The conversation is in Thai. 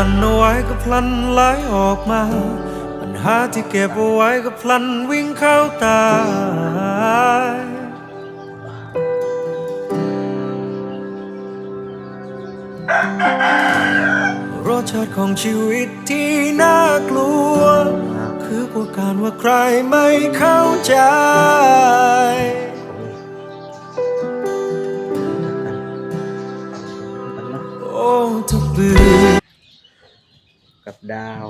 ลั้นเอาไว้ก็พลันไหลออกมาปัญหาที่เก็บเอาไว้ก็พลันวิ่งเข้าตารสชาติของชีวิตที่น่ากลัวคือพวกการว่าใครไม่เข้าใจโอ้ทุกเบื่อกับดาว